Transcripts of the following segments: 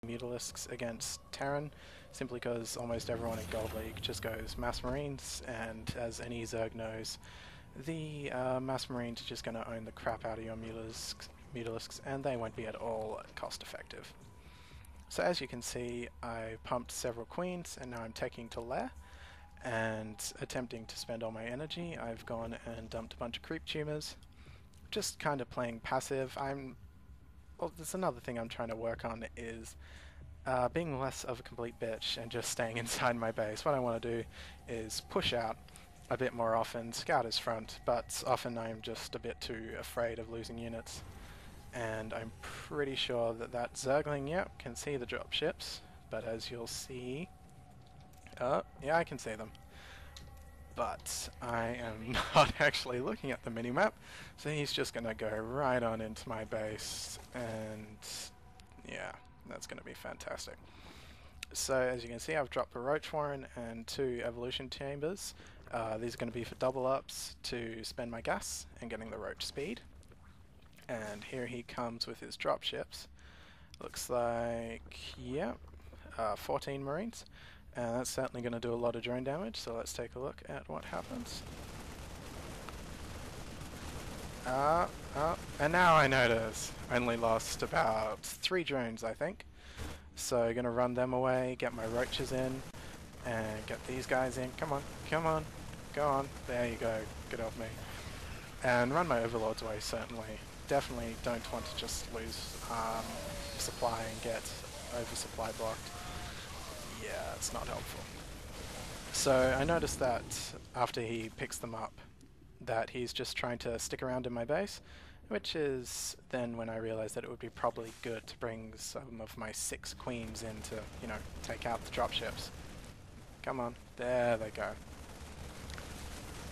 Mutalisks against Terran, simply because almost everyone in Gold League just goes Mass Marines, and as any Zerg knows, the Mass Marines are just going to own the crap out of your Mutalisks, and they won't be at all cost effective. So as you can see, I pumped several queens, and now I'm taking to Lair, and attempting to spend all my energy. I've gone and dumped a bunch of creep tumors, just kind of playing passive. Well, there's another thing I'm trying to work on is being less of a complete bitch and just staying inside my base. What I want to do is push out a bit more often, scout his front, but often I'm just a bit too afraid of losing units. And I'm pretty sure that that Zergling, yep, can see the dropships, but as you'll see... yeah, I can see them. But I am not actually looking at the minimap, so he's just going to go right on into my base, and yeah, that's going to be fantastic. So as you can see, I've dropped a Roach Warren and 2 Evolution Chambers. These are going to be for double ups to spend my gas and getting the Roach speed. And here he comes with his dropships. Looks like, yeah, 14 Marines. And that's certainly going to do a lot of drone damage, so let's take a look at what happens. And now I notice I only lost about 3 drones, I think. So I'm going to run them away, get my roaches in, and get these guys in. Come on, come on, go on. There you go, get off me. And run my overlords away, certainly. Definitely don't want to just lose supply and get oversupply blocked. Yeah, it's not helpful. So I noticed that after he picks them up, that he's just trying to stick around in my base, which is then when I realized that it would be probably good to bring some of my 6 queens in to, you know, take out the dropships. Come on, there they go.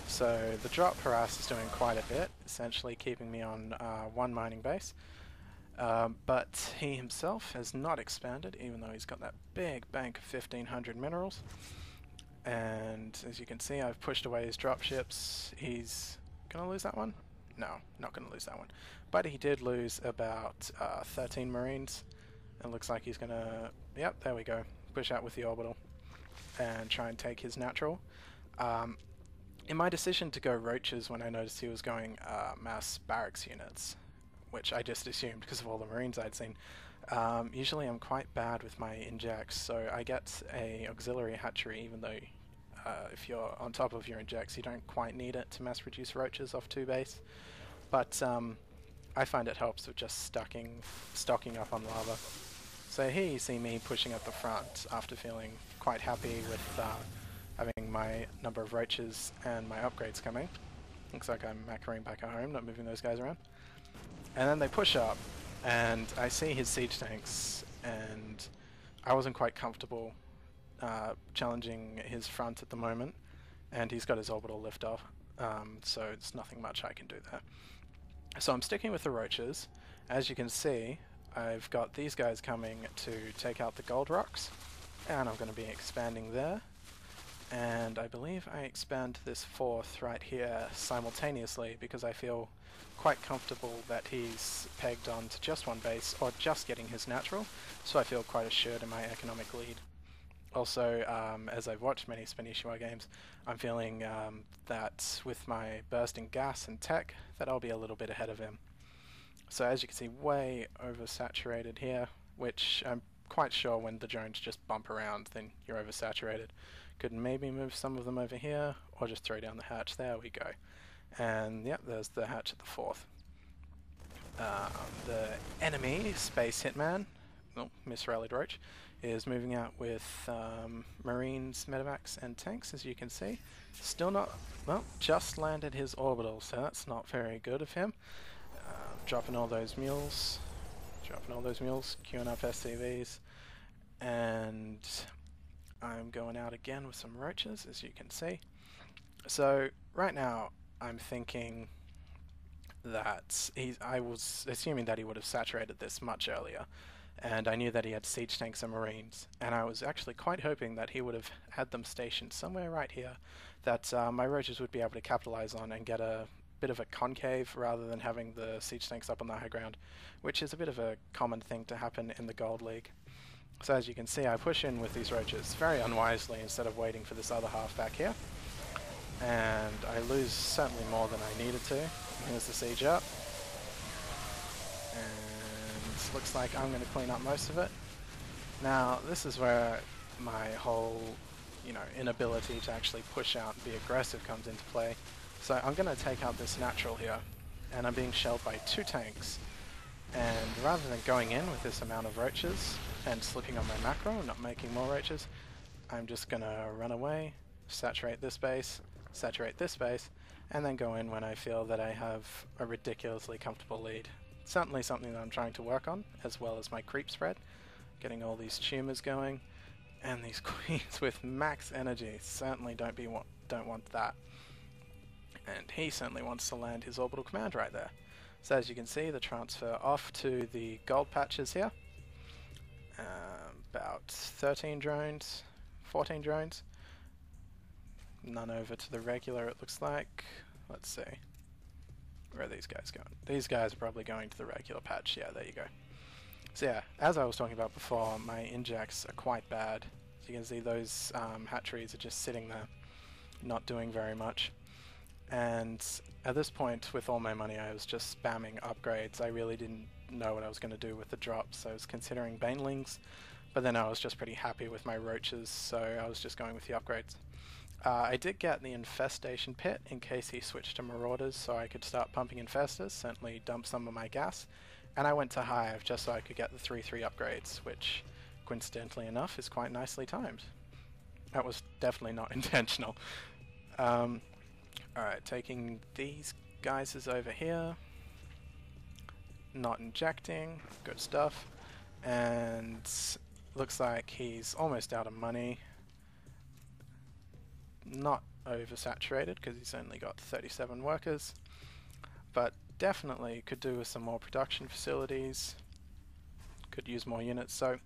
So the drop harass is doing quite a bit, essentially keeping me on 1 mining base. But he himself has not expanded, even though he's got that big bank of 1500 minerals. And as you can see, I've pushed away his dropships. He's gonna lose that one? No, not gonna lose that one. But he did lose about 13 Marines. It looks like he's gonna... Yep, there we go. Push out with the orbital and try and take his natural. In my decision to go roaches when I noticed he was going mass barracks units, which I just assumed because of all the Marines I'd seen. Usually I'm quite bad with my injects, so I get a auxiliary hatchery even though if you're on top of your injects you don't quite need it to mass produce roaches off 2 base. But I find it helps with just stocking up on lava. So here you see me pushing at the front after feeling quite happy with having my number of roaches and my upgrades coming. Looks like I'm macroing back at home, not moving those guys around. And then they push up, and I see his siege tanks, and I wasn't quite comfortable challenging his front at the moment, and he's got his orbital liftoff, so it's nothing much I can do there. So I'm sticking with the roaches. As you can see, I've got these guys coming to take out the gold rocks, and I'm going to be expanding there. And I believe I expand this 4th right here simultaneously because I feel quite comfortable that he's pegged on to just 1 base or just getting his natural, so I feel quite assured in my economic lead. Also, as I've watched many Spinishua games, I'm feeling that with my bursting gas and tech that I'll be a little bit ahead of him. So as you can see, way oversaturated here, which I'm quite sure when the drones just bump around then you're oversaturated. Could maybe move some of them over here or just throw down the hatch. There we go. And yep, there's the hatch at the 4th. The enemy, Space Hitman, oh, misrallied Roach, is moving out with Marines, Medivacs and tanks, as you can see. Still not, well, just landed his orbital, so that's not very good of him. Dropping all those mules. Queuing up SCVs, and I'm going out again with some roaches, as you can see. So right now I'm thinking that I was assuming that he would have saturated this much earlier, and I knew that he had siege tanks and marines, and I was actually quite hoping that he would have had them stationed somewhere right here that my roaches would be able to capitalize on and get a bit of a concave rather than having the siege tanks up on the high ground, which is a bit of a common thing to happen in the Gold League. So as you can see, I push in with these roaches very unwisely instead of waiting for this other half back here. And I lose certainly more than I needed to. Here's the siege up. And looks like I'm going to clean up most of it. Now, this is where my whole, inability to actually push out and be aggressive comes into play. So I'm going to take out this natural here, and I'm being shelled by 2 tanks. And rather than going in with this amount of roaches and slipping on my macro and not making more roaches, I'm just going to run away, saturate this base, and then go in when I feel that I have a ridiculously comfortable lead. Certainly something that I'm trying to work on, as well as my creep spread, getting all these tumors going, and these queens with max energy certainly don't want that. And he certainly wants to land his orbital command right there. So as you can see, the transfer off to the gold patches here. About 13 drones, 14 drones. None over to the regular, it looks like. Let's see. Where are these guys going? These guys are probably going to the regular patch. Yeah, there you go. So yeah, as I was talking about before, my injects are quite bad. As you can see, those hatcheries are just sitting there, not doing very much. And at this point, with all my money, I was just spamming upgrades. I really didn't know what I was going to do with the drops. So I was considering banelings, but then I was just pretty happy with my roaches, so I was just going with the upgrades. I did get the infestation pit in case he switched to marauders, so I could start pumping infestors, certainly dump some of my gas. And I went to hive just so I could get the 3/3 upgrades, which coincidentally enough is quite nicely timed. That was definitely not intentional. Alright, taking these guys is over here. Not injecting, good stuff. And looks like he's almost out of money. Not oversaturated because he's only got 37 workers, but definitely could do with some more production facilities, could use more units. So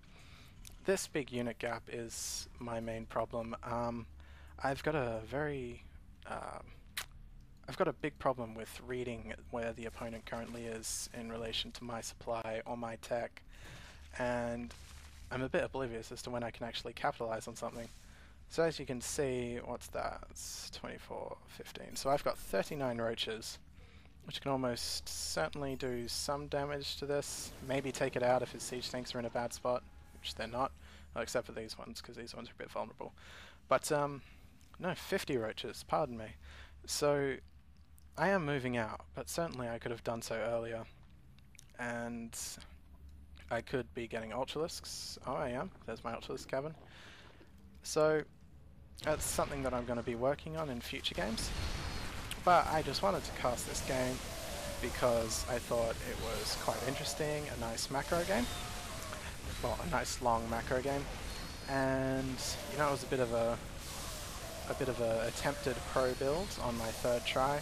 this big unit gap is my main problem. I've got a big problem with reading where the opponent currently is in relation to my supply or my tech, and I'm a bit oblivious as to when I can actually capitalize on something. So as you can see, what's that? It's 24, 15. So I've got 39 roaches, which can almost certainly do some damage to this. Maybe take it out if his siege tanks are in a bad spot, which they're not, well, except for these ones, because these ones are a bit vulnerable. But no, 50 roaches, pardon me. So I am moving out, but certainly I could have done so earlier. And I could be getting Ultralisks. Oh, I am. There's my Ultralisk cabin. So that's something that I'm going to be working on in future games. But I just wanted to cast this game because I thought it was quite interesting, a nice macro game. Well, a nice long macro game. And it was a bit of a attempted pro build on my 3rd try,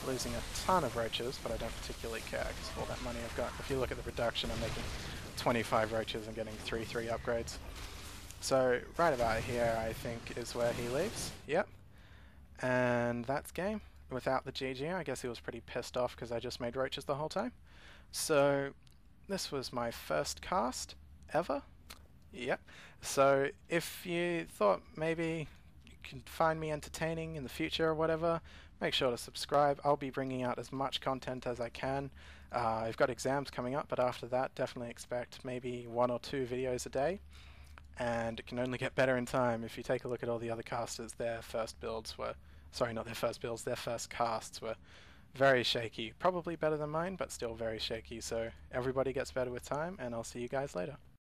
losing a ton of roaches, but I don't particularly care because of all that money I've got. If you look at the production, I'm making 25 roaches and getting 3/3 upgrades. So right about here, I think, is where he leaves. Yep. And that's game. Without the GG, I guess he was pretty pissed off because I just made roaches the whole time. So this was my first cast ever. Yep. So if you thought maybe you can find me entertaining in the future or whatever, make sure to subscribe. I'll be bringing out as much content as I can. I've got exams coming up, but after that, definitely expect maybe 1 or 2 videos a day. And it can only get better in time. If you take a look at all the other casters, their first builds were, sorry, not their first builds, their first casts were very shaky. Probably better than mine, but still very shaky. So everybody gets better with time, and I'll see you guys later.